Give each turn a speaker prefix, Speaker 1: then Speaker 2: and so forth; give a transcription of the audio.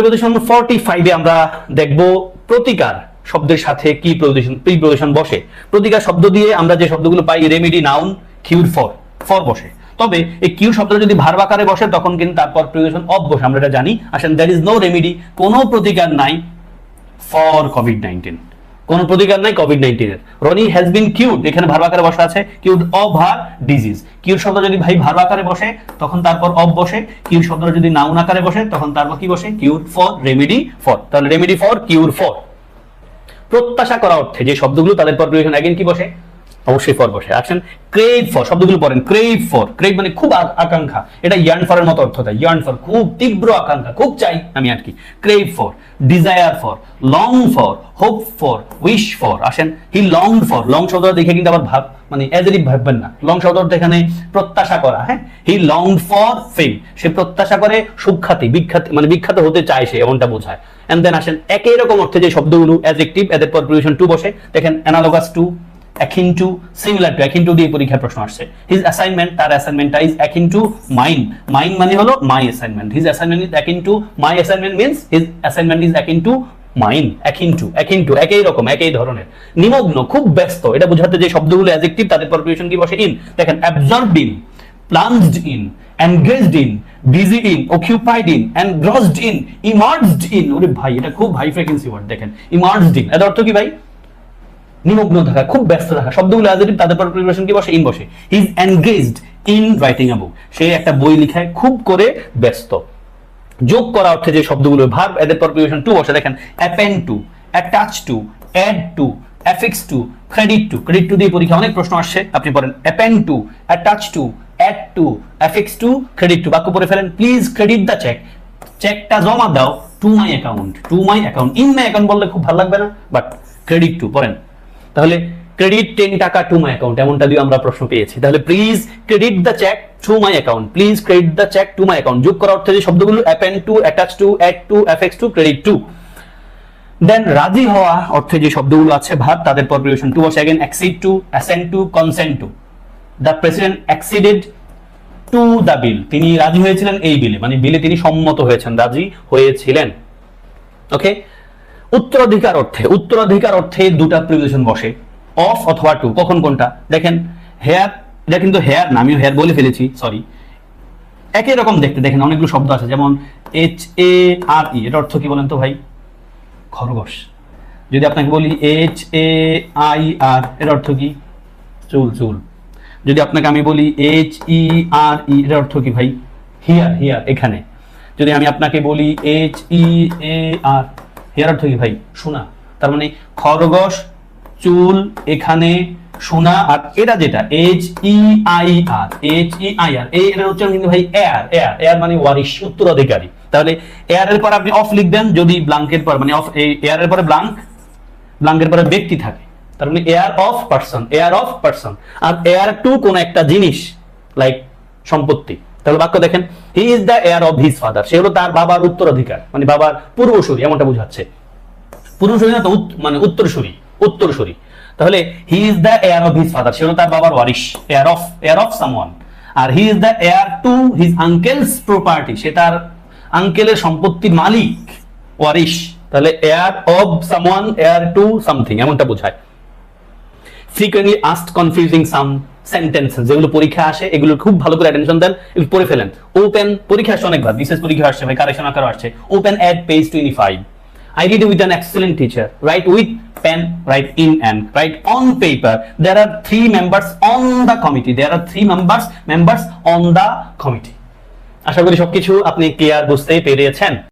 Speaker 1: Preposition নম্বর 45 এ আমরা দেখব প্রতিকার শব্দের সাথে কি প্রিপজিশন বসে। প্রতিকার শব্দ দিয়ে আমরা যে শব্দগুলো পাই রেমেডি, নাউন, কিউর, ফর বসে। তবে এই কিউ শব্দটা যদি ভার্ব আকারে বসে তখন কিন্তু তারপর প্রিপজিশন অফ বসে, আমরা এটা জানি। আসেন, দ্যার ইজ নো রেমেডি, কোনো প্রতিকার নাই ফর কোভিড-19, কোন প্রতিকার নাই কোভিড-19 এর। রনি হ্যাজ বিন কিউড, এখানে ভার্ব আকারে বসা আছে, কিউড অফ হার ডিজিজ। কিউর শব্দ যদি ভাই ভার্ব আকারে বসে তখন তারপর অফ বসে। কিউর শব্দ যদি নাউন আকারে বসে তখন তারপর কি বসে? কিউর ফর, রেমেডি ফর। তাহলে রেমেডি ফর, কিউর ফর। প্রত্যাশা করা অর্থে যে শব্দগুলো তাদের পর প্রিপজিশন अगेन কি বসে? অবশ্যই ফর বসে। অ্যাকশন ক্রেভ ফর, শব্দগুলো পড়েন। ক্রেভ ফর, ক্রেভ মানে খুব আকাঙ্ক্ষা, এটা ইয়ার্ন ফর এর মতো অর্থ দেয়। ইয়ার্ন ফর খুব তীব্র আকাঙ্ক্ষা, খুব চাই আমি আর কি। Crave for, desire for, long for, hope for, wish for. আসেন, হি লংড ফর, লং শব্দটা দেখে কিন্তু আবার ভাব মানে অ্যাজেটিভ ভাববেন না। লং শব্দটা এখানে প্রত্যাশা করা। হ্যাঁ, হি লংড ফর ফেম, সে প্রত্যাশা করে সুখ্যাতি, বিখ্যাত মানে বিখ্যাত হতে চায় সে, এমনটা বোঝায়। এন্ড দেন আসেন একই রকম অর্থে যে শব্দগুলো অ্যাডজেক্টিভ, এদের পর প্রিপজিশন টু বসে। দেখেন analogous to, akin to, similar to, akin to দিয়ে পরীক্ষার প্রশ্ন আসছে। his assignment, তার অ্যাসাইনমেন্টটা is akin to mine, mine মানে হলো my assignment, his assignment is akin to my assignment means his assignment is akin to mine, akin to একই রকম, একই ধরনের। নিমগ্ন, খুব ব্যস্ত, এটা বোঝাতে যে শব্দগুলো অ্যাডজেক্টিভ তাদের পর প্রিপজিশন কি বসে? ইন। দেখেন absorbed in, plunged in, engaged in, busy in, occupied in, engrossed in, immersed in। ওরে ভাই, এটা খুব হাই ফ্রিকোয়েন্সি ওয়ার্ড। দেখেন immersed in, এর অর্থ কি ভাই? নিমগ্ন থাকা, খুব ব্যস্ত থাকা। শব্দগুলো অ্যাডজেক্টিভ তাদের পর প্রিপজিশন কি বসে? ইন বসে। He is engaged in writing a book, সে একটা বই লেখায় খুব করে ব্যস্ত। যোগ করা অর্থে যে শব্দগুলো ভার্ব, এদের পর প্রিপজিশন টু বসে। দেখেন append to, attach to, add to, affix to, credit to. Credit to দিয়ে পরীক্ষা অনেক প্রশ্ন আসছে, আপনি পড়েন append to, attach to, add to, affix to, credit to. বাক্য পড়ে ফেলেন, প্লিজ ক্রেডিট দ্য চেক, চেকটা জমা দাও two my account, two my account. In my account বললে খুব ভালো লাগবে না, বাট ক্রেডিট টু পড়েন। তাহলে ক্রেডিট 10 টাকা টু মাই অ্যাকাউন্ট, এমনটা দিয়ে আমরা প্রশ্ন পেয়েছি। তাহলে please credit the check to my account, please credit the check to my account. যোগ করার অর্থে যে শব্দগুলো append to, attach to, add to, affix to, credit to. Then রাজি হওয়া অর্থে যে শব্দগুলো আছে ভার্ব, তাদের পর প্রিপজিশন টু বসে। Again accede to, assent to, consent to. The president acceded to the bill, তিনি রাজি হয়েছিলেন এই বিলে, মানে বিলে তিনি সম্মত হয়েছেন, রাজি হয়েছিলেন। ওকে। উত্তরাধিকার অর্থে দুটা প্রিপজিশন বসে, অফ অথবা টু। কখন কোনটা? দেখেন হেয়ার, এটা কিন্তু হেয়ার না, আমিও হেয়ার বলে ফেলেছি, সরি। একই রকম দেখতে। দেখেন অনেকগুলো শব্দ আছে, যেমন HARE, এর অর্থ কি বলেন তো ভাই? খরগোশ। যদি আপনাকে বলি HAIR, এর অর্থ কি? চুল। যদি আপনাকে আমি বলি HERE, এর অর্থ কি ভাই? হিয়ার, এখানে। যদি আমি আপনাকে বলি HEAR, এর অর্থ কি ভাই? শোনা। তার মানে খরগোশ, চুল, এখানে শোনা। আর এটা যেটা HEIR, এর উচ্চারণ কিন্তু ভাই এয়ার মানে ওয়ারিশ, উত্তরাধিকারী। তাহলে এয়ার এর পর আপনি অফ লিখবেন, যদি ব্ল্যাঙ্কের পর মানে অফ, এয়ার এর পরে ব্ল্যাঙ্কের পরে ব্যক্তি থাকে, তার মানে এয়ার অফ পারসন। আর এয়ার টু কোন একটা জিনিস, লাইক সম্পত্তি। তাহলে বাক্য দেখেন, he is the heir of his father, সে হলো তার বাবার উত্তরাধিকার, মানে বাবার পূর্বসূরি, এমনটা বোঝাচ্ছে। পূর্বসূরি না তো, মানে উত্তরসূরি। তাহলে he is the heir of his father, সে হলো তার বাবার ওয়ারিশ, এয়ার অফ সামওয়ান। আর he is the heir to his uncle's property, সে তার আঙ্কেলের সম্পত্তির মালিক, ওয়ারিশ। তাহলে heir of someone, heir to something, এমনটা বোঝায়। Frequently asked confusing some sentences, যেগুলো পরীক্ষা আসে, এগুলো খুব ভালো করে অ্যাটেনশন দেন, এগুলো পড়ে ফেলেন। ওপেন, পরীক্ষা আসছে অনেকবার, বিশেষ পরীক্ষা আসছে ভাই, কারেকশন আকার আসছে। Open at page 25, I read with an excellent teacher, write with pen, write in and write on paper. There are 3 members on the committee, members on the committee. আশা করি সবকিছু আপনি ক্লিয়ার বুঝতে পেরেছেন।